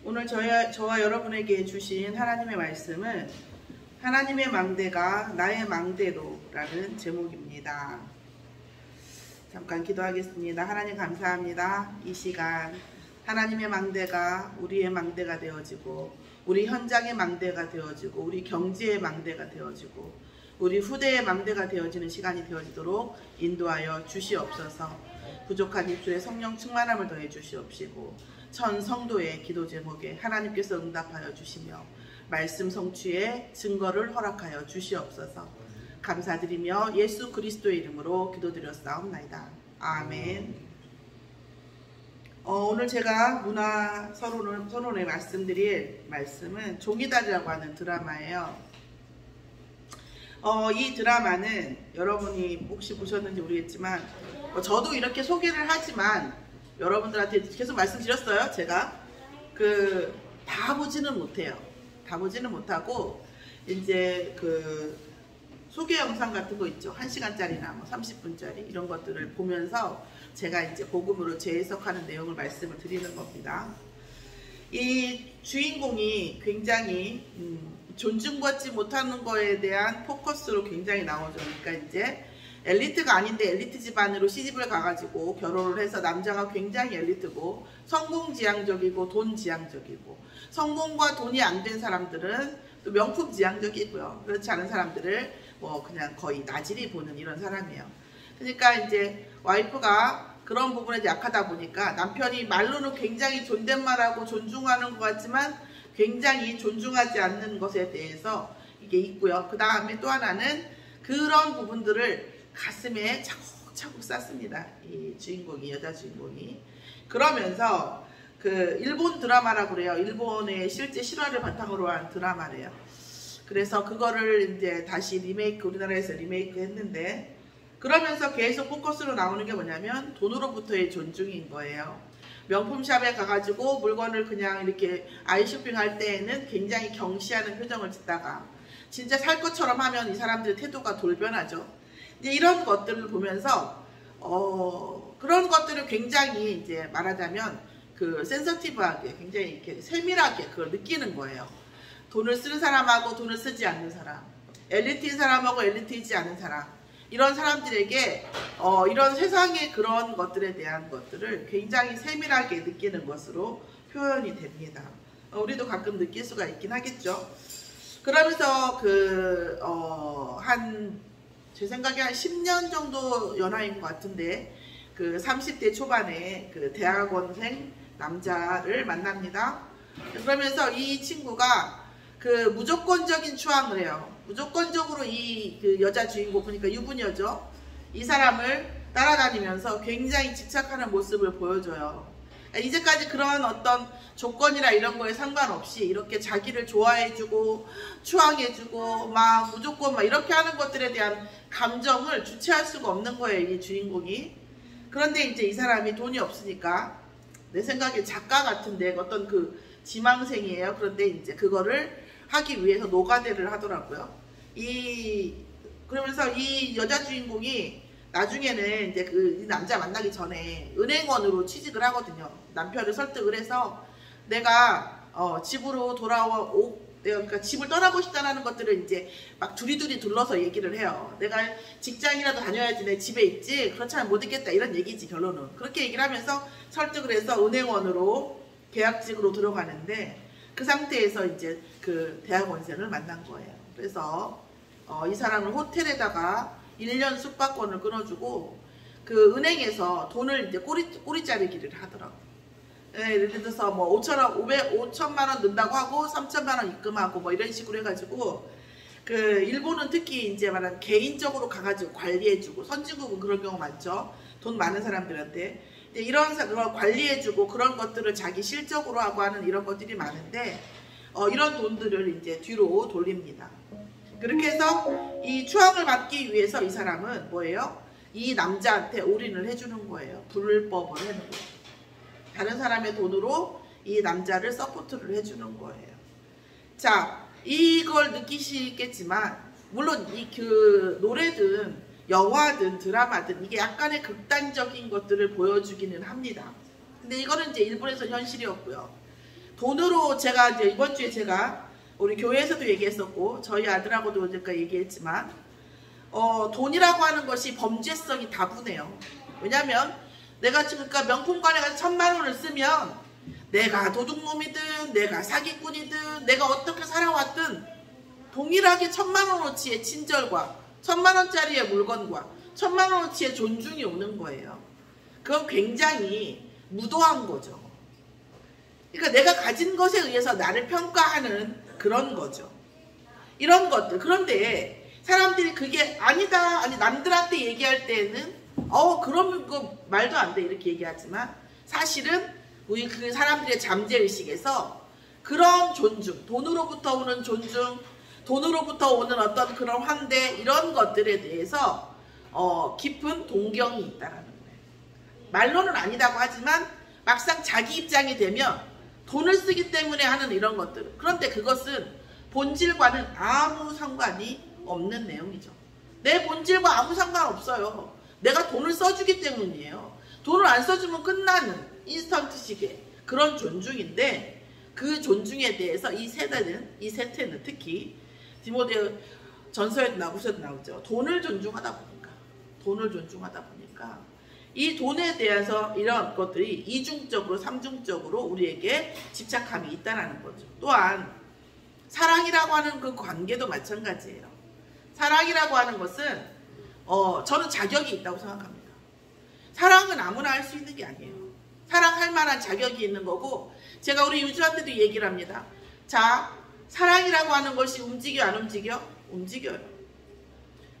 오늘 저와 여러분에게 주신 하나님의 말씀은 하나님의 망대가 나의 망대로 라는 제목입니다. 잠깐 기도하겠습니다. 하나님 감사합니다. 이 시간 하나님의 망대가 우리의 망대가 되어지고 우리 현장의 망대가 되어지고 우리 경제의 망대가 되어지고 우리 후대의 망대가 되어지는 시간이 되어지도록 인도하여 주시옵소서. 부족한 입술에 성령 충만함을 더해 주시옵시고 천 성도의 기도 제목에 하나님께서 응답하여 주시며 말씀 성취의 증거를 허락하여 주시옵소서. 감사드리며 예수 그리스도의 이름으로 기도드렸사옵나이다. 아멘. 오늘 제가 문화 서론에 말씀드릴 말씀은 종이다리라고 하는 드라마예요. 이 드라마는 여러분이 혹시 보셨는지 모르겠지만 저도 이렇게 소개를 하지만 여러분들한테 계속 말씀드렸어요. 제가 다 보지는 못해요. 다 보지는 못하고 이제 소개 영상 같은 거 있죠. 1시간짜리나 뭐 30분짜리 이런 것들을 보면서 제가 이제 복음으로 재해석하는 내용을 말씀을 드리는 겁니다. 이 주인공이 굉장히 존중받지 못하는 거에 대한 포커스로 굉장히 나오죠. 그러니까 이제 엘리트가 아닌데 엘리트 집안으로 시집을 가가지고 결혼을 해서 남자가 굉장히 엘리트고 성공지향적이고 돈지향적이고 성공과 돈이 안 된 사람들은 또 명품지향적이고요. 그렇지 않은 사람들을 뭐 그냥 거의 나질이 보는 이런 사람이에요. 그러니까 이제 와이프가 그런 부분에 약하다 보니까 남편이 말로는 굉장히 존댓말하고 존중하는 것 같지만 굉장히 존중하지 않는 것에 대해서 이게 있고요. 그 다음에 또 하나는 그런 부분들을 가슴에 차곡차곡 쌌습니다. 이 주인공이, 여자 주인공이. 그러면서 일본 드라마라고 그래요. 일본의 실제 실화를 바탕으로 한 드라마래요. 그래서 그거를 이제 다시 우리나라에서 리메이크 했는데, 그러면서 계속 포커스로 나오는 게 뭐냐면 돈으로부터의 존중인 거예요. 명품샵에 가가지고 물건을 그냥 이렇게 아이쇼핑 할 때에는 굉장히 경시하는 표정을 짓다가 진짜 살 것처럼 하면 이 사람들의 태도가 돌변하죠. 이제 이런 것들을 보면서 그런 것들을 굉장히 이제 말하자면 센서티브하게 굉장히 이렇게 세밀하게 그걸 느끼는 거예요. 돈을 쓰는 사람하고 돈을 쓰지 않는 사람, 엘리트인 사람하고 엘리트이지 않은 사람, 이런 사람들에게 이런 세상의 그런 것들에 대한 것들을 굉장히 세밀하게 느끼는 것으로 표현이 됩니다. 우리도 가끔 느낄 수가 있긴 하겠죠. 그러면서 제 생각에 한 10년 정도 연하인 것 같은데 30대 초반에 대학원생 남자를 만납니다. 그러면서 이 친구가 무조건적인 추앙을 해요. 무조건적으로 이 여자 주인공 보니까 유부녀죠. 이 사람을 따라다니면서 굉장히 집착하는 모습을 보여줘요. 이제까지 그런 어떤 조건이나 이런 거에 상관없이 이렇게 자기를 좋아해주고 추앙해주고 막 무조건 막 이렇게 하는 것들에 대한 감정을 주체할 수가 없는 거예요, 이 주인공이. 그런데 이제 이 사람이 돈이 없으니까 내 생각에 작가 같은데 어떤 지망생이에요. 그런데 이제 그거를 하기 위해서 노가다를 하더라고요. 그러면서 이 여자 주인공이 나중에는 이제 이 남자 만나기 전에 은행원으로 취직을 하거든요. 남편을 설득을 해서 내가 집으로 그러니까 집을 떠나고 싶다는 것들을 이제 막 두리두리 둘러서 얘기를 해요. 내가 직장이라도 다녀야지 내 집에 있지 그렇지 않으면 못 있겠다 이런 얘기지 결론은. 그렇게 얘기를 하면서 설득을 해서 은행원으로 계약직으로 들어가는데 그 상태에서 이제 대학원생을 만난 거예요. 그래서 이 사람을 호텔에다가 1년 숙박권을 끊어주고 은행에서 돈을 이제 꼬리자르기를 하더라고요. 예를 들어서 뭐 5천만 원 넣는다고 하고 3천만 원 입금하고 뭐 이런 식으로 해가지고 일본은 특히 이제 말하는 개인적으로 가가지고 관리해주고 선진국은 그런 경우 많죠. 돈 많은 사람들한테 이런 걸 관리해주고 그런 것들을 자기 실적으로 하고 하는 이런 것들이 많은데 이런 돈들을 이제 뒤로 돌립니다. 그렇게 해서 이 추앙을 받기 위해서 이 사람은 뭐예요? 이 남자한테 올인을 해주는 거예요. 불법을 해는 거예요. 다른 사람의 돈으로 이 남자를 서포트를 해주는 거예요. 자, 이걸 느끼시겠지만 물론 노래든 영화든 드라마든 이게 약간의 극단적인 것들을 보여주기는 합니다. 근데 이거는 이제 일본에서 현실이었고요. 돈으로 제가 이제 이번 주에 제가 우리 교회에서도 얘기했었고 저희 아들하고도 어제까 얘기했지만 돈이라고 하는 것이 범죄성이 다분해요. 왜냐면 내가 지금 그러니까 명품관에 가서 1000만 원을 쓰면 내가 도둑놈이든 내가 사기꾼이든 내가 어떻게 살아왔든 동일하게 1000만 원어치의 친절과 1000만 원짜리의 물건과 1000만 원어치의 존중이 오는 거예요. 그건 굉장히 무도한 거죠. 그러니까 내가 가진 것에 의해서 나를 평가하는 그런 거죠. 이런 것들. 그런데 사람들이 그게 아니다, 아니 남들한테 얘기할 때는 그러면 그거 말도 안 돼 이렇게 얘기하지만 사실은 우리 그 사람들의 잠재의식에서 그런 존중, 돈으로부터 오는 존중, 돈으로부터 오는 어떤 그런 환대 이런 것들에 대해서 깊은 동경이 있다라는 거예요. 말로는 아니다고 하지만 막상 자기 입장이 되면 돈을 쓰기 때문에 하는 이런 것들. 그런데 그것은 본질과는 아무 상관이 없는 내용이죠. 내 본질과 아무 상관없어요. 내가 돈을 써주기 때문이에요. 돈을 안 써주면 끝나는 인스턴트식의 그런 존중인데 그 존중에 대해서 이 세태는 특히 디모데 전서에도 나오셔도 나오죠. 돈을 존중하다 보니까 이 돈에 대해서 이런 것들이 이중적으로 삼중적으로 우리에게 집착감이 있다는 거죠. 또한 사랑이라고 하는 그 관계도 마찬가지예요. 사랑이라고 하는 것은 저는 자격이 있다고 생각합니다. 사랑은 아무나 할 수 있는 게 아니에요. 사랑할 만한 자격이 있는 거고 제가 우리 유주한테도 얘기를 합니다. 자, 사랑이라고 하는 것이 움직여 안 움직여? 움직여요.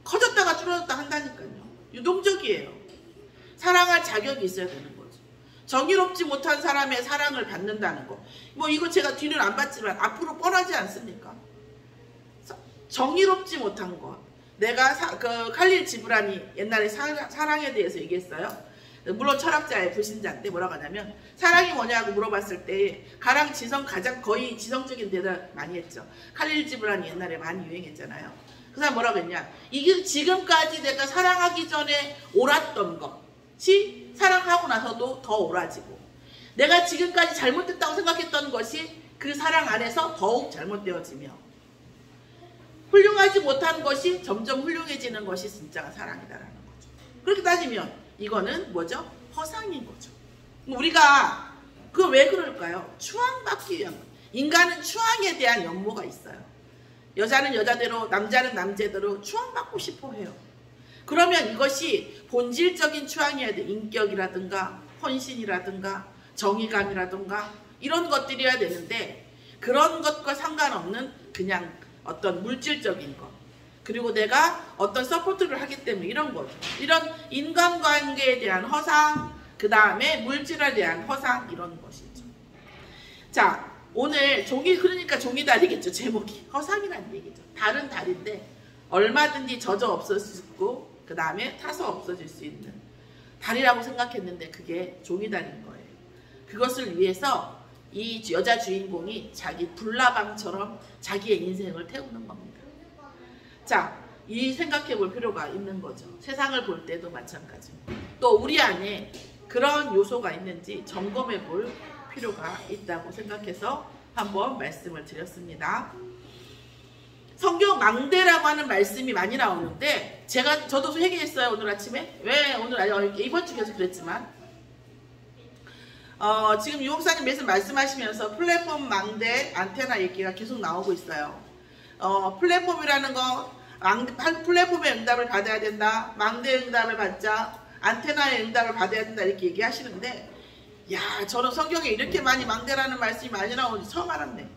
커졌다가 줄어졌다 한다니까요. 유동적이에요. 사랑할 자격이 있어야 되는 거죠. 정의롭지 못한 사람의 사랑을 받는다는 거. 뭐 이거 제가 뒤는 안 봤지만 앞으로 뻔하지 않습니까? 정의롭지 못한 것. 내가 칼릴 지브란이 옛날에 사랑에 대해서 얘기했어요. 물론 철학자의 불신자인데 뭐라고 하냐면 사랑이 뭐냐고 물어봤을 때 가장 거의 지성적인 대답 많이 했죠. 칼릴 지브란이 옛날에 많이 유행했잖아요. 그 사람 뭐라고 했냐. 이게 지금까지 내가 사랑하기 전에 옳았던 것이 사랑하고 나서도 더 옳아지고 내가 지금까지 잘못됐다고 생각했던 것이 그 사랑 안에서 더욱 잘못되어지며 훌륭하지 못한 것이 점점 훌륭해지는 것이 진짜 사랑이다라는 거죠. 그렇게 따지면 이거는 뭐죠? 허상인 거죠. 우리가 그거 왜 그럴까요? 추앙받기 위한 거. 인간은 추앙에 대한 연모가 있어요. 여자는 여자대로 남자는 남자대로 추앙받고 싶어 해요. 그러면 이것이 본질적인 추앙이어야 돼. 인격이라든가 헌신이라든가 정의감이라든가 이런 것들이어야 되는데 그런 것과 상관없는 그냥 어떤 물질적인 것 그리고 내가 어떤 서포트를 하기 때문에 이런 거죠. 이런 인간관계에 대한 허상 그 다음에 물질에 대한 허상 이런 것이죠. 자 오늘 그러니까 종이달이겠죠. 제목이 허상이라는 얘기죠. 달은 달인데 얼마든지 젖어 없어질 수 있고 그 다음에 타서 없어질 수 있는 달이라고 생각했는데 그게 종이달인 거예요. 그것을 위해서 이 여자 주인공이 자기 불나방처럼 자기의 인생을 태우는 겁니다. 자, 이 생각해 볼 필요가 있는 거죠. 세상을 볼 때도 마찬가지. 또 우리 안에 그런 요소가 있는지 점검해 볼 필요가 있다고 생각해서 한번 말씀을 드렸습니다. 성경 망대라고 하는 말씀이 많이 나오는데 저도 회개했어요. 오늘 아침에. 왜 오늘 이번 주 계속 그랬지만 지금 유 목사님 매일 말씀하시면서 플랫폼 망대 안테나 얘기가 계속 나오고 있어요. 플랫폼이라는 거 플랫폼의 응답을 받아야 된다. 망대의 응답을 받자. 안테나의 응답을 받아야 된다. 이렇게 얘기하시는데 야 저는 성경에 이렇게 많이 망대라는 말씀이 많이 나오는지 처음 알았네.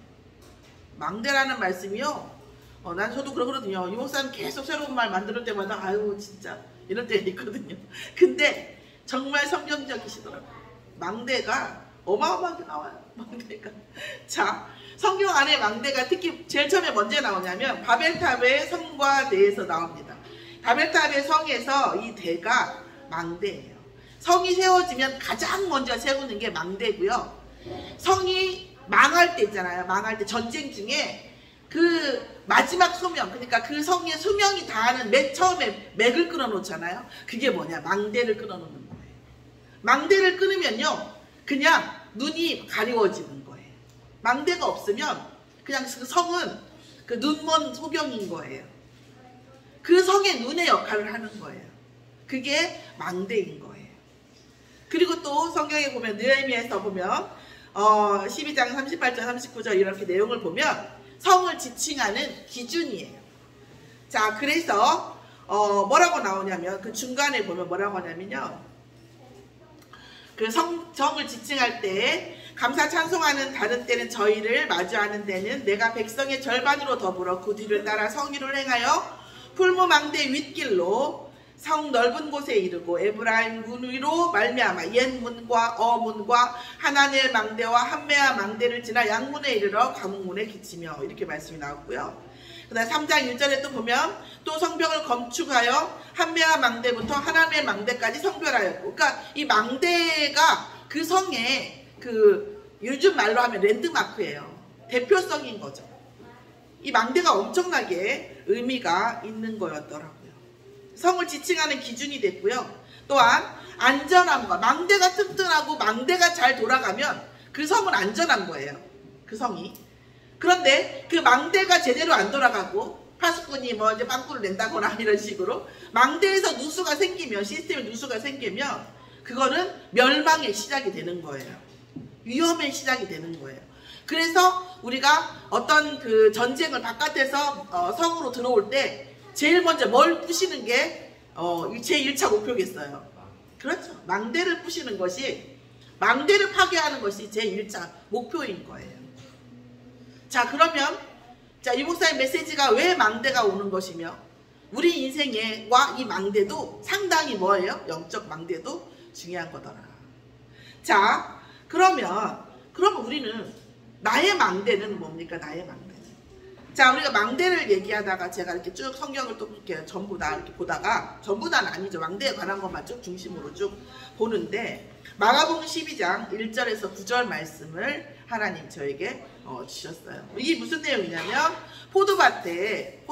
망대라는 말씀이요. 저도 그러거든요. 유 목사님 계속 새로운 말 만들 때마다 아유 진짜 이런 때 있거든요. 근데 정말 성경적이시더라고요. 망대가 어마어마하게 나와요. 망대가. 자, 성경 안에 망대가 특히 제일 처음에 언제 나오냐면 바벨탑의 성과 대에서 나옵니다. 바벨탑의 성에서 이 대가 망대예요. 성이 세워지면 가장 먼저 세우는 게 망대고요. 성이 망할 때 있잖아요. 망할 때 전쟁 중에 그 마지막 소명, 그러니까 그 성의 수명이 다하는 맨 처음에 맥을 끊어놓잖아요. 그게 뭐냐? 망대를 끊어놓는 거예요. 망대를 끊으면요, 그냥 눈이 가리워지는 거예요. 망대가 없으면 그냥 그 성은 그 눈먼 소경인 거예요. 그 성의 눈의 역할을 하는 거예요. 그게 망대인 거예요. 그리고 또 성경에 보면 느헤미야에서 보면 12장 38절 39절 이렇게 내용을 보면 성을 지칭하는 기준이에요. 자, 그래서 뭐라고 나오냐면 그 중간에 보면 뭐라고 하냐면요. 그 성을 지칭할 때 감사 찬송하는 다른 때는 저희를 마주하는 데는 내가 백성의 절반으로 더불어 그 뒤를 따라 성위를 행하여 풀무망대 윗길로 성 넓은 곳에 이르고 에브라임 문 위로 말미암아 옛문과 어문과 하나넬 망대와 함메아 망대를 지나 양문에 이르러 가문문에 기치며 이렇게 말씀이 나왔고요. 그 다음 3장 1절에 또 보면 또 성벽을 건축하여 함메아 망대부터 하나넬 망대까지 성별하였고, 그러니까 이 망대가 그 성의 그 요즘 말로 하면 랜드마크예요. 대표성인 거죠. 이 망대가 엄청나게 의미가 있는 거였더라고요. 성을 지칭하는 기준이 됐고요. 또한 안전함과 망대가 튼튼하고 망대가 잘 돌아가면 그 성은 안전한 거예요. 그 성이. 그런데 그 망대가 제대로 안 돌아가고 파수꾼이 뭐 이제 빵꾸를 낸다거나 이런 식으로 망대에서 누수가 생기면, 시스템에 누수가 생기면 그거는 멸망의 시작이 되는 거예요. 위험의 시작이 되는 거예요. 그래서 우리가 어떤 그 전쟁을 바깥에서 성으로 들어올 때 제일 먼저 뭘 부시는 게 제 1차 목표겠어요. 그렇죠. 망대를 부시는 것이, 망대를 파괴하는 것이 제 1차 목표인 거예요. 자, 그러면 이 목사의 메시지가 왜 망대가 오는 것이며 우리 인생과 이 망대도 상당히 뭐예요? 영적 망대도 중요한 거더라. 자, 그러면 우리는 나의 망대는 뭡니까? 나의 망대. 자, 우리가 망대를 얘기하다가 제가 이렇게 쭉 성경을 또 이렇게 전부 다 이렇게 보다가, 전부 다는 아니죠. 망대에 관한 것만 쭉 중심으로 쭉 보는데, 마가복음 12장 1절에서 9절 말씀을 하나님 저에게 주셨어요. 이게 무슨 내용이냐면, 포도밭에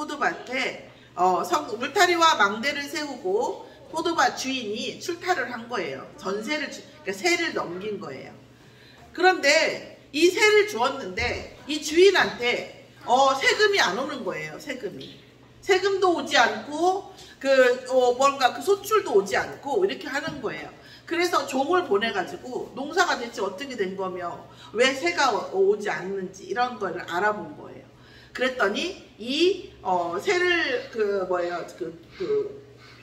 울타리와 망대를 세우고 포도밭 주인이 출타를 한 거예요. 전세를, 그러니까 세를 넘긴 거예요. 그런데 이 세를 주었는데 이 주인한테 세금이 안 오는 거예요. 세금도 오지 않고 뭔가 그 소출도 오지 않고 이렇게 하는 거예요. 그래서 종을 보내가지고 농사가 대체 어떻게 된 거며 왜 새가 오지 않는지 이런 거를 알아본 거예요. 그랬더니 이 새를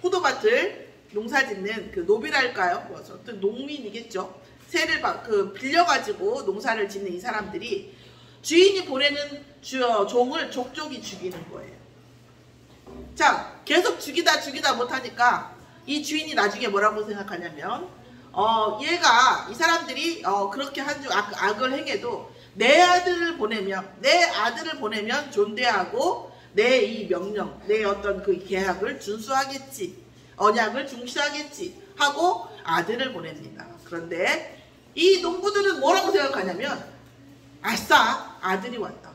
포도밭을 농사짓는 그 노비랄까요? 어떤 농민이겠죠. 새를 빌려가지고 농사를 짓는 이 사람들이 주인이 보내는 종을 족족이 죽이는 거예요. 자, 계속 죽이다 못하니까 이 주인이 나중에 뭐라고 생각하냐면 이 사람들이 그렇게 한 줄 악을 행해도 내 아들을 보내면 존대하고 내 이 명령, 내 어떤 그 계약을 준수하겠지, 언약을 중시하겠지 하고 아들을 보냅니다. 그런데 이 농부들은 뭐라고 생각하냐면, 아싸, 아들이 왔다.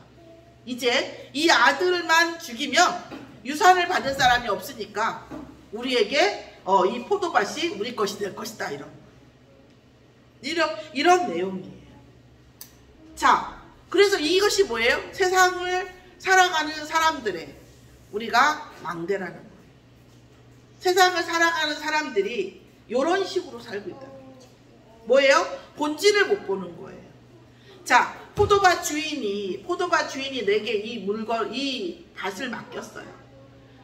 이제 이 아들만 죽이면 유산을 받을 사람이 없으니까 우리에게 이 포도밭이 우리 것이 될 것이다. 이런 내용이에요. 자, 그래서 이것이 뭐예요? 세상을 살아가는 사람들의 우리가 망대라는 거예요. 세상을 살아가는 사람들이 이런 식으로 살고 있다는 거죠. 뭐예요? 본질을 못 보는 거예요. 자, 포도밭 주인이 내게 이 밭을 맡겼어요.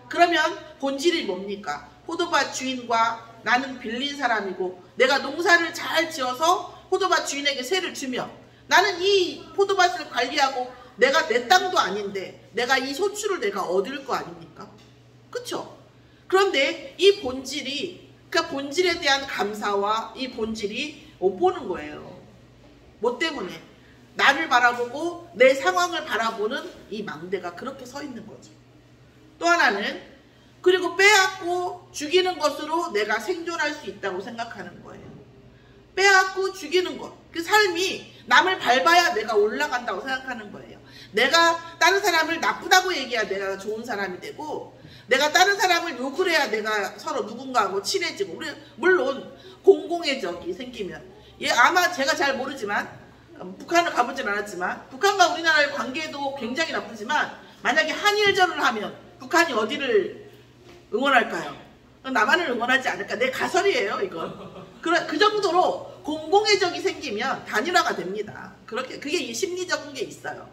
그러면 본질이 뭡니까? 포도밭 주인과 나는 빌린 사람이고 내가 농사를 잘 지어서 포도밭 주인에게 세를 주며 나는 이 포도밭을 관리하고 내가 내 땅도 아닌데 내가 이 소출을 내가 얻을 거 아닙니까? 그쵸? 그런데 이 본질이, 그러니까 본질에 대한 감사와 이 본질이 못 보는 거예요. 뭐 때문에? 나를 바라보고 내 상황을 바라보는 이 망대가 그렇게 서 있는 거죠. 또 하나는 그리고 빼앗고 죽이는 것으로 내가 생존할 수 있다고 생각하는 거예요. 빼앗고 죽이는 것. 그 삶이 남을 밟아야 내가 올라간다고 생각하는 거예요. 내가 다른 사람을 나쁘다고 얘기해야 내가 좋은 사람이 되고 내가 다른 사람을 욕을 해야 내가 서로 누군가하고 친해지고 물론 공공의 적이 생기면 아마 제가 잘 모르지만 북한을 가보진 않았지만 북한과 우리나라의 관계도 굉장히 나쁘지만 만약에 한일전을 하면 북한이 어디를 응원할까요? 남한을 응원하지 않을까? 내 가설이에요 이건. 그 정도로 공공의 적이 생기면 단일화가 됩니다. 그게 심리적인 게 있어요.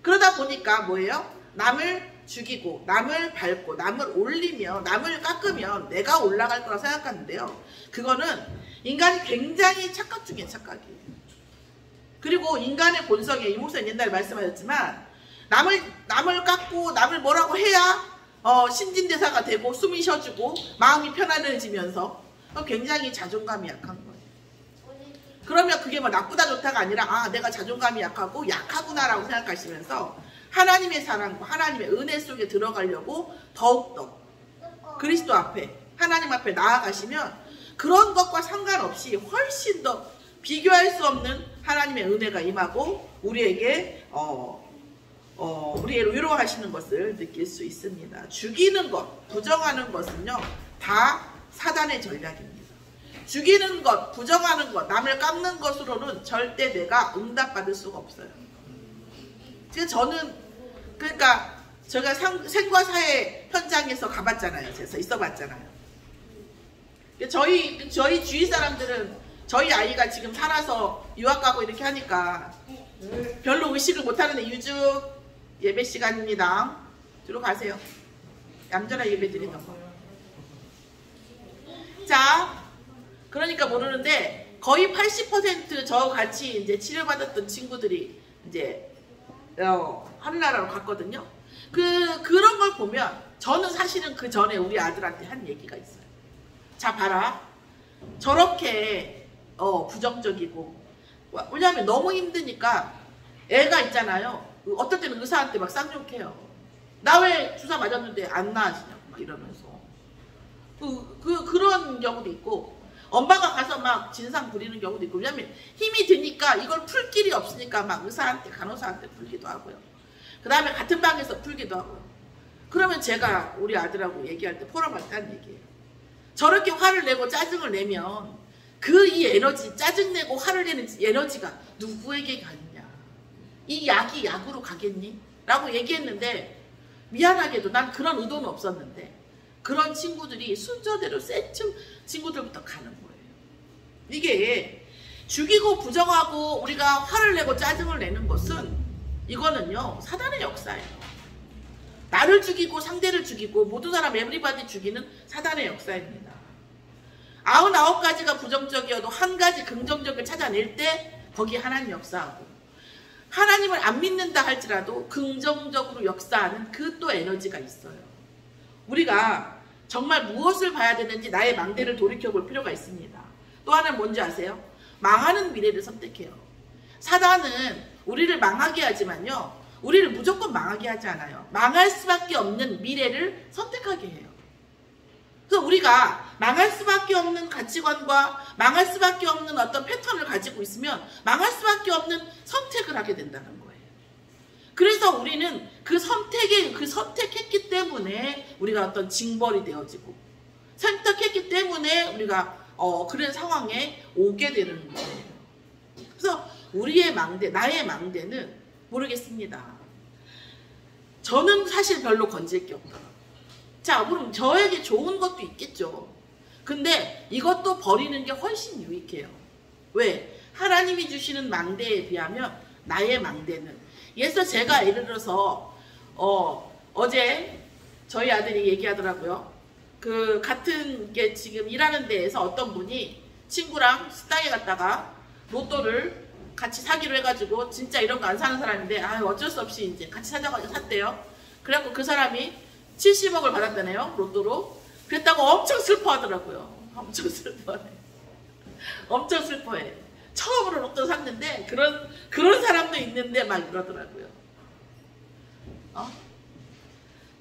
그러다 보니까 뭐예요? 남을 죽이고 남을 밟고 남을 올리며 남을 깎으면 내가 올라갈 거라 생각하는데요. 그거는 인간이 굉장히 착각 중에 착각이에요. 그리고 인간의 본성에 이 목사님 옛날에 말씀하셨지만 남을 깎고 남을 뭐라고 해야 신진대사가 되고 숨이 쉬어주고 마음이 편안해지면서 굉장히 자존감이 약한 거예요. 그러면 그게 뭐 나쁘다 좋다가 아니라 아 내가 자존감이 약하고 약하구나라고 생각하시면서 하나님의 사랑과 하나님의 은혜 속에 들어가려고 더욱더 그리스도 앞에 하나님 앞에 나아가시면 그런 것과 상관없이 훨씬 더 비교할 수 없는 하나님의 은혜가 임하고 우리에게 우리를 위로하시는 것을 느낄 수 있습니다. 죽이는 것, 부정하는 것은요 다 사단의 전략입니다. 죽이는 것, 부정하는 것, 남을 깎는 것으로는 절대 내가 응답받을 수가 없어요. 지금 저는 그러니까 제가 생과사회 현장에서 가봤잖아요. 그래서 있어봤잖아요. 저희 주위 사람들은 저희 아이가 지금 살아서 유학 가고 이렇게 하니까 별로 의식을 못하는데 유주 예배 시간입니다. 뒤로 가세요. 얌전한 예배 드리는 거. 자, 그러니까 모르는데 거의 80% 저같이 이제 치료받았던 친구들이 이제 하늘나라로 갔거든요. 그런 걸 보면 저는 사실은 그 전에 우리 아들한테 한 얘기가 있어요. 자 봐라. 저렇게 부정적이고 왜냐하면 너무 힘드니까 애가 있잖아요. 어떨 때는 의사한테 막 쌍욕해요. 나 왜 주사 맞았는데 안 나아지냐고 막 이러면서 그런 경우도 있고 엄마가 가서 막 진상 부리는 경우도 있고 왜냐면 힘이 드니까 이걸 풀 길이 없으니까 막 의사한테 간호사한테 풀기도 하고요. 그 다음에 같은 방에서 풀기도 하고요. 그러면 제가 우리 아들하고 얘기할 때 포럼할 때 한 얘기예요. 저렇게 화를 내고 짜증을 내면 이 에너지 짜증내고 화를 내는 에너지가 누구에게 가느냐. 이 약이 약으로 가겠니? 라고 얘기했는데 미안하게도 난 그런 의도는 없었는데 그런 친구들이 순서대로 센 친구들부터 가는 거예요. 이게 죽이고 부정하고 우리가 화를 내고 짜증을 내는 것은 이거는요 사단의 역사예요. 나를 죽이고 상대를 죽이고 모든 사람 에브리바디 죽이는 사단의 역사입니다. 99가지가 부정적이어도 한 가지 긍정적을 찾아낼 때 거기 하나님 역사하고 하나님을 안 믿는다 할지라도 긍정적으로 역사하는 그 또 에너지가 있어요. 우리가 정말 무엇을 봐야 되는지 나의 망대를 돌이켜볼 필요가 있습니다. 또 하나는 뭔지 아세요? 망하는 미래를 선택해요. 사단은 우리를 망하게 하지만요. 우리를 무조건 망하게 하지 않아요. 망할 수밖에 없는 미래를 선택하게 해요. 그래서 우리가 망할 수밖에 없는 가치관과 망할 수밖에 없는 어떤 패턴을 가지고 있으면 망할 수밖에 없는 선택을 하게 된다는 거예요. 그래서 우리는 그 선택했기 때문에 우리가 어떤 징벌이 되어지고 선택했기 때문에 우리가 그런 상황에 오게 되는 거예요. 그래서 우리의 망대, 나의 망대는 모르겠습니다. 저는 사실 별로 건질 게 없다. 자, 그럼 저에게 좋은 것도 있겠죠. 근데 이것도 버리는 게 훨씬 유익해요. 왜? 하나님이 주시는 망대에 비하면 나의 망대는 예서 제가 예를 들어서 어제 저희 아들이 얘기하더라고요. 그 같은 게 지금 일하는 데에서 어떤 분이 친구랑 식당에 갔다가 로또를 같이 사기로 해가지고 진짜 이런 거 안 사는 사람인데 어쩔 수 없이 이제 같이 사자고 샀대요. 그래갖고 그 사람이 70억을 받았다네요. 로또로. 그랬다고 엄청 슬퍼하더라고요. 엄청 슬퍼해. 엄청 슬퍼해. 처음으로 로또 샀는데 그런 사람도 있는데 막 이러더라고요.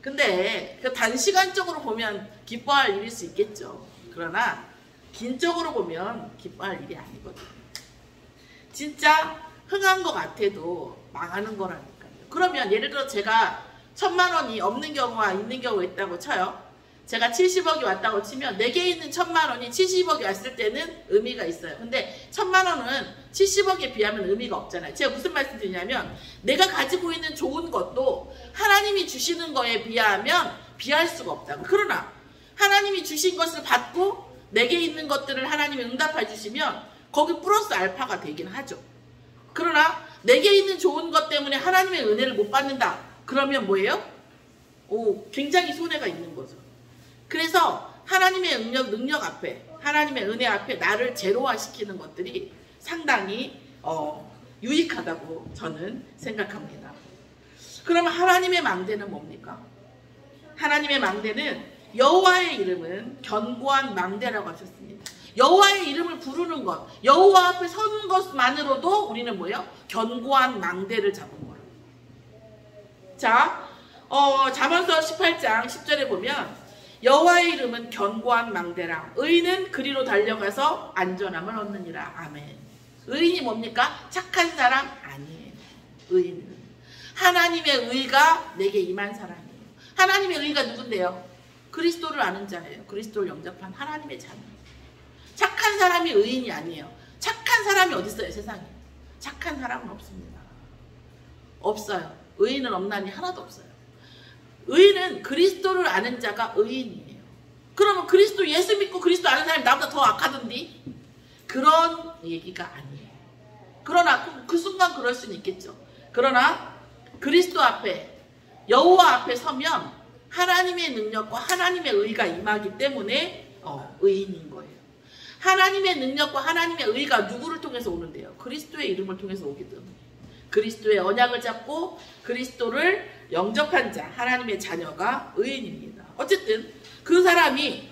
근데 그 단시간적으로 보면 기뻐할 일일 수 있겠죠. 그러나 긴적으로 보면 기뻐할 일이 아니거든요. 진짜 흥한 것 같아도 망하는 거라니까요. 그러면 예를 들어 제가 1000만 원이 없는 경우와 있는 경우가 있다고 쳐요. 제가 70억이 왔다고 치면 내게 있는 1000만 원이 70억이 왔을 때는 의미가 있어요. 근데 1000만 원은 70억에 비하면 의미가 없잖아요. 제가 무슨 말씀 드리냐면 내가 가지고 있는 좋은 것도 하나님이 주시는 거에 비하면 비할 수가 없다고. 그러나 하나님이 주신 것을 받고 내게 있는 것들을 하나님이 응답해 주시면 거기 플러스 알파가 되긴 하죠. 그러나 내게 있는 좋은 것 때문에 하나님의 은혜를 못 받는다. 그러면 뭐예요? 굉장히 손해가 있는 거죠. 그래서 하나님의 능력 앞에, 하나님의 은혜 앞에 나를 제로화시키는 것들이 상당히 유익하다고 저는 생각합니다. 그러면 하나님의 망대는 뭡니까? 하나님의 망대는 여호와의 이름은 견고한 망대라고 하셨습니다. 여호와의 이름을 부르는 것, 여호와 앞에 서는 것만으로도 우리는 뭐예요? 견고한 망대를 잡은 거예요. 자, 잠언서 18장 10절에 보면 여호와의 이름은 견고한 망대라 의인은 그리로 달려가서 안전함을 얻느니라. 아멘. 의인이 뭡니까? 착한 사람 아니에요. 의인은 하나님의 의가 내게 임한 사람이에요. 하나님의 의가 누군데요? 그리스도를 아는 자예요. 그리스도를 영접한 하나님의 자녀. 착한 사람이 의인이 아니에요. 착한 사람이 어디 있어요? 세상에. 착한 사람은 없습니다. 없어요. 의인은 없나니 하나도 없어요. 의인은 그리스도를 아는 자가 의인이에요. 그러면 그리스도 예수 믿고 그리스도 아는 사람이 나보다 더 악하던디? 그런 얘기가 아니에요. 그러나 그 순간 그럴 수는 있겠죠. 그러나 그리스도 앞에 여호와 앞에 서면 하나님의 능력과 하나님의 의가 임하기 때문에 의인인 거예요. 하나님의 능력과 하나님의 의가 누구를 통해서 오는데요? 그리스도의 이름을 통해서 오기 때문에 그리스도의 언약을 잡고 그리스도를 영접한 자, 하나님의 자녀가 의인입니다. 어쨌든 그 사람이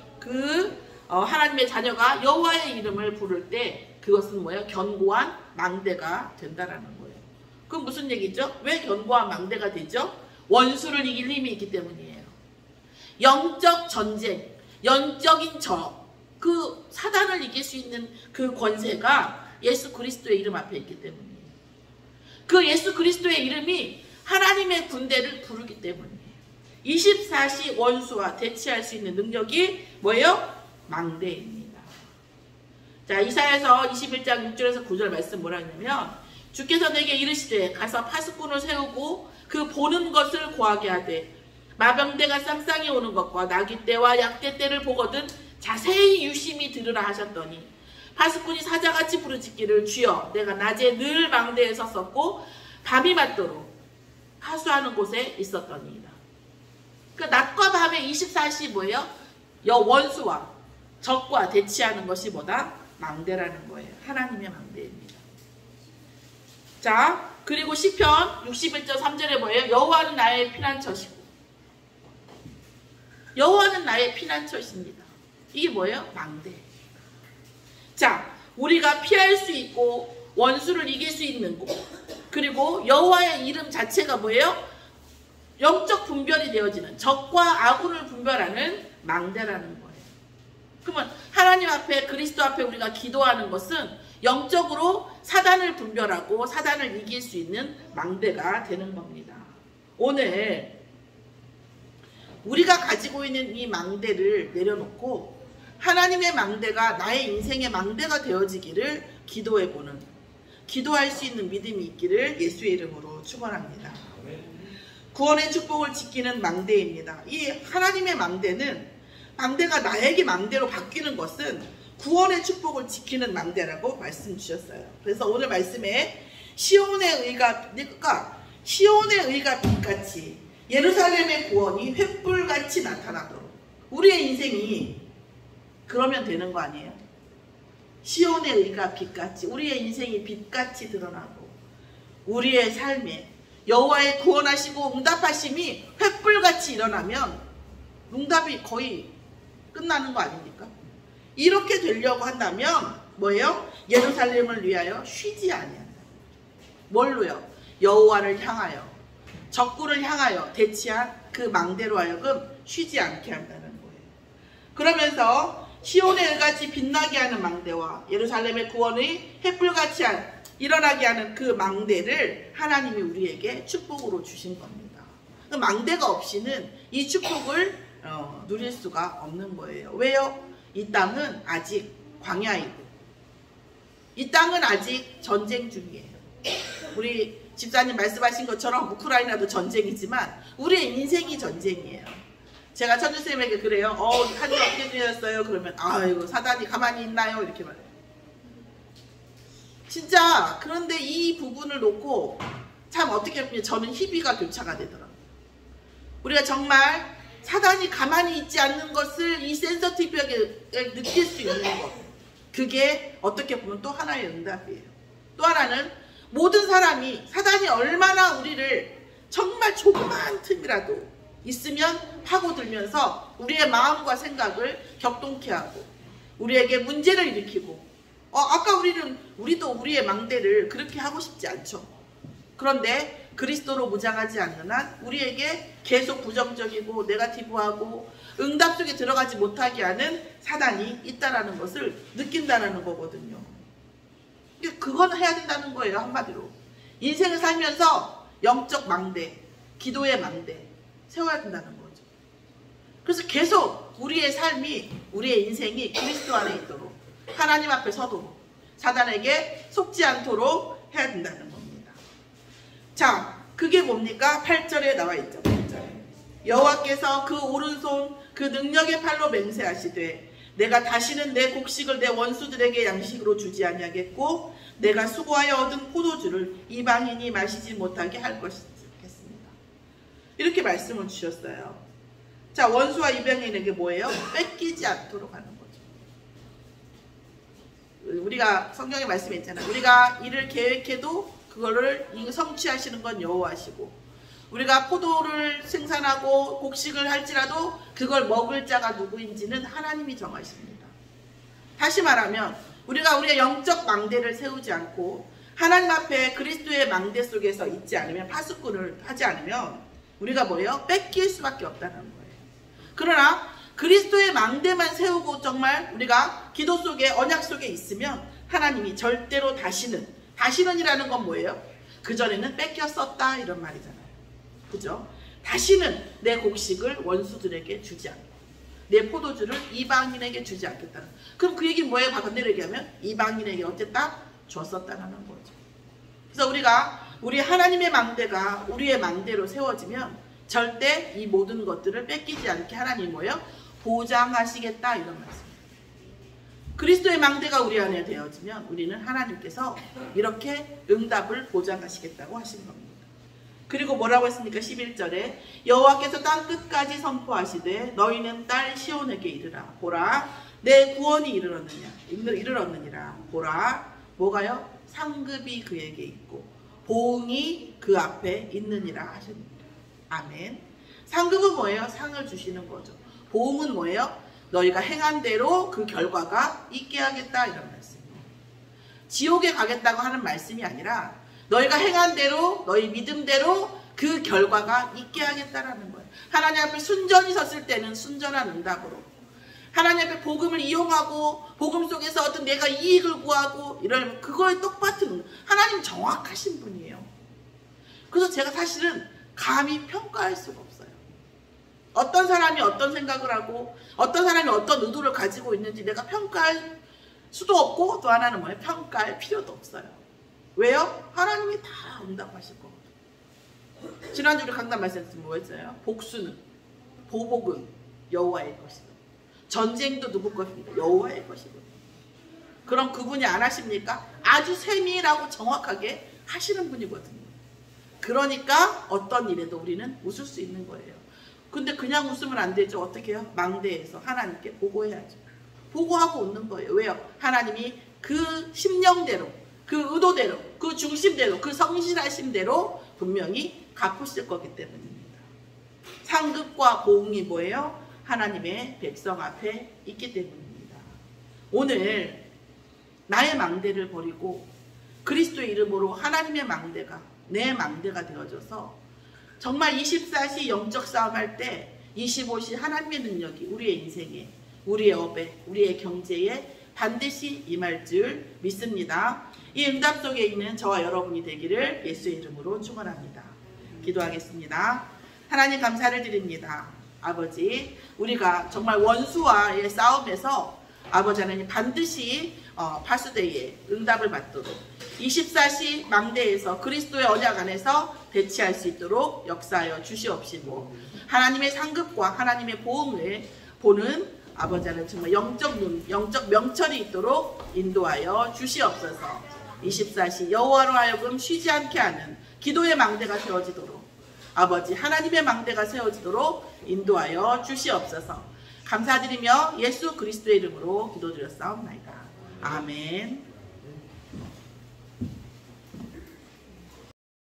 하나님의 자녀가 여호와의 이름을 부를 때 그것은 뭐예요? 견고한 망대가 된다라는 거예요. 그럼 무슨 얘기죠? 왜 견고한 망대가 되죠? 원수를 이길 힘이 있기 때문이에요. 영적 전쟁, 영적인 그 사단을 이길 수 있는 그 권세가 예수 그리스도의 이름 앞에 있기 때문이에요. 그 예수 그리스도의 이름이 하나님의 군대를 부르기 때문이에요. 24시 원수와 대치할 수 있는 능력이 뭐예요? 망대입니다. 자, 이사야서 21장 6절에서 9절 말씀 뭐라 했냐면 주께서 내게 이르시되 가서 파수꾼을 세우고 그 보는 것을 고하게 하되 마병대가 쌍쌍이 오는 것과 나귀 떼와 약대 떼를 보거든 자세히 유심히 들으라 하셨더니 파수꾼이 사자같이 부르짖기를 주여 내가 낮에 늘 망대에 섰었고 밤이 맞도록 하수하는 곳에 있었더니이다. 그러니까 낮과 밤에 24시 뭐예요? 원수와 적과 대치하는 것이 뭐다? 망대라는 거예요. 하나님의 망대입니다. 자, 그리고 시편 61절 3절에 뭐예요? 여호와는 나의 피난처시고 여호와는 나의 피난처십니다. 이게 뭐예요? 망대. 자, 우리가 피할 수 있고 원수를 이길 수 있는 곳, 그리고 여호와의 이름 자체가 뭐예요? 영적 분별이 되어지는 적과 아군을 분별하는 망대라는 거예요. 그러면 하나님 앞에 그리스도 앞에 우리가 기도하는 것은 영적으로 사단을 분별하고 사단을 이길 수 있는 망대가 되는 겁니다. 오늘 우리가 가지고 있는 이 망대를 내려놓고 하나님의 망대가 나의 인생의 망대가 되어지기를 기도해보는, 기도할 수 있는 믿음이 있기를 예수의 이름으로 축원합니다. 구원의 축복을 지키는 망대입니다. 이 하나님의 망대가 나에게 망대로 바뀌는 것은 구원의 축복을 지키는 망대라고 말씀 주셨어요. 그래서 오늘 말씀에 시온의 의가 빛같이 예루살렘의 구원이 횃불같이 나타나도록 우리의 인생이 그러면 되는 거 아니에요? 시온의 의가 빛같이 우리의 인생이 빛같이 드러나고 우리의 삶에 여호와의 구원하시고 응답하심이 횃불같이 일어나면 응답이 거의 끝나는 거 아닙니까? 이렇게 되려고 한다면 뭐예요? 예루살렘을 위하여 쉬지 아니한다. 뭘로요? 여호와를 향하여 적군을 향하여 대치한 그 망대로 하여금 쉬지 않게 한다는 거예요. 그러면서 시온의 의같이 빛나게 하는 망대와 예루살렘의 구원의 횃불같이 일어나게 하는 그 망대를 하나님이 우리에게 축복으로 주신 겁니다. 그 망대가 없이는 이 축복을 누릴 수가 없는 거예요. 왜요? 이 땅은 아직 광야이고 이 땅은 아직 전쟁 중이에요. 우리 집사님 말씀하신 것처럼 우크라이나도 전쟁이지만 우리의 인생이 전쟁이에요. 제가 천주쌤에게 그래요. 한 주 어떻게 지내셨어요? 그러면 아이고 사단이 가만히 있나요? 이렇게 말해요. 진짜 그런데 이 부분을 놓고 참 어떻게 보면 저는 희비가 교차가 되더라고요. 우리가 정말 사단이 가만히 있지 않는 것을 이 센서티브하게 느낄 수 있는 것, 그게 어떻게 보면 또 하나의 응답이에요. 또 하나는 모든 사람이 사단이 얼마나 우리를 정말 조그마한 틈이라도 있으면 파고들면서 우리의 마음과 생각을 격동케 하고 우리에게 문제를 일으키고 아까 우리도 우리의 망대를 그렇게 하고 싶지 않죠. 그런데 그리스도로 무장하지 않는 한 우리에게 계속 부정적이고 네거티브하고 응답 속에 들어가지 못하게 하는 사단이 있다는 것을 느낀다는 거거든요. 그건 해야 된다는 거예요. 한마디로 인생을 살면서 영적 망대, 기도의 망대 세워야 된다는 거죠. 그래서 계속 우리의 삶이, 우리의 인생이 그리스도 안에 있도록, 하나님 앞에 서도록, 사단에게 속지 않도록 해야 된다는 겁니다. 자, 그게 뭡니까? 8절에 나와 있죠. 8절에. 여호와께서 그 오른손 그 능력의 팔로 맹세하시되 내가 다시는 내 곡식을 내 원수들에게 양식으로 주지 아니하겠고 내가 수고하여 얻은 포도주를 이방인이 마시지 못하게 할 것이겠습니다. 이렇게 말씀을 주셨어요. 자, 원수와 이방인에게 뭐예요? 뺏기지 않도록 하는 거죠. 우리가 성경에 말씀이 있잖아요. 우리가 일을 계획해도 그거를 성취하시는 건 여호와시고 우리가 포도를 생산하고 곡식을 할지라도 그걸 먹을 자가 누구인지는 하나님이 정하십니다. 다시 말하면 우리가 우리의 영적 망대를 세우지 않고 하나님 앞에 그리스도의 망대 속에서 있지 않으면, 파수꾼을 하지 않으면 우리가 뭐예요? 뺏길 수밖에 없다는 거예요. 그러나 그리스도의 망대만 세우고 정말 우리가 기도 속에, 언약 속에 있으면 하나님이 절대로 다시는이라는 건 뭐예요? 그전에는 뺏겼었다 이런 말이잖아요. 그죠? 다시는 내 곡식을 원수들에게 주지 않고 내 포도주를 이방인에게 주지 않겠다는. 그럼 그 얘기는 뭐예요? 반대로 얘기하면 이방인에게 어쨌다? 줬었다는 거죠. 그래서 우리 하나님의 망대가 우리의 망대로 세워지면 절대 이 모든 것들을 뺏기지 않게 하나님이 뭐예요? 보장하시겠다 이런 말씀입니다. 그리스도의 망대가 우리 안에 되어지면 우리는 하나님께서 이렇게 응답을 보장하시겠다고 하신 겁니다. 그리고 뭐라고 했습니까? 11절에 여호와께서 땅 끝까지 선포하시되 너희는 딸 시온에게 이르라. 보라 내 구원이 이르렀느니라. 보라 뭐가요? 상급이 그에게 있고 보응이 그 앞에 있느니라 하십니다. 아멘. 상급은 뭐예요? 상을 주시는 거죠. 보응은 뭐예요? 너희가 행한 대로 그 결과가 있게 하겠다 이런 말씀이에요. 지옥에 가겠다고 하는 말씀이 아니라 너희가 행한 대로, 너희 믿음대로 그 결과가 있게 하겠다라는 거예요. 하나님 앞에 순전히 섰을 때는 순전한 응답으로, 하나님 앞에 복음을 이용하고 복음 속에서 어떤 내가 이익을 구하고 이러면 그거에 똑같은, 하나님 정확하신 분이에요. 그래서 제가 사실은 감히 평가할 수가 없어요. 어떤 사람이 어떤 생각을 하고 어떤 사람이 어떤 의도를 가지고 있는지 내가 평가할 수도 없고, 또 하나는 뭐예요? 평가할 필요도 없어요. 왜요? 하나님이 다 응답하실 거거든요. 지난주 우리 강단 말씀드린 뭐였어요? 복수는, 보복은 여호와의 것이다. 전쟁도 누구 것입니까? 여호와의 것이거든요. 그럼 그분이 안 하십니까? 아주 세밀하고 정확하게 하시는 분이거든요. 그러니까 어떤 일에도 우리는 웃을 수 있는 거예요. 근데 그냥 웃으면 안 되죠. 어떻게 해요? 망대에서 하나님께 보고해야죠. 보고하고 웃는 거예요. 왜요? 하나님이 그 심령대로, 그 의도대로, 그 중심대로, 그 성실하심대로 분명히 갚으실 거기 때문입니다. 상급과 보응이 뭐예요? 하나님의 백성 앞에 있기 때문입니다. 오늘 나의 망대를 버리고 그리스도의 이름으로 하나님의 망대가 내 망대가 되어져서 정말 24시 영적 싸움할 때 25시 하나님의 능력이 우리의 인생에, 우리의 업에, 우리의 경제에 반드시 임할 줄 믿습니다. 이 응답 속에 있는 저와 여러분이 되기를 예수의 이름으로 축원합니다. 기도하겠습니다. 하나님 감사를 드립니다. 아버지, 우리가 정말 원수와의 싸움에서 아버지 하나님 반드시 파수대에 응답을 받도록 24시 망대에서 그리스도의 언약 안에서 대치할 수 있도록 역사하여 주시옵시고 하나님의 상급과 하나님의 보응을 보는 아버지 하나님 정말 영적 눈, 영적 명철이 있도록 인도하여 주시옵소서. 24시 여호와로 하여금 쉬지 않게 하는 기도의 망대가 세워지도록 아버지 하나님의 망대가 세워지도록 인도하여 주시옵소서. 감사드리며 예수 그리스도의 이름으로 기도드렸사옵나이다. 아멘.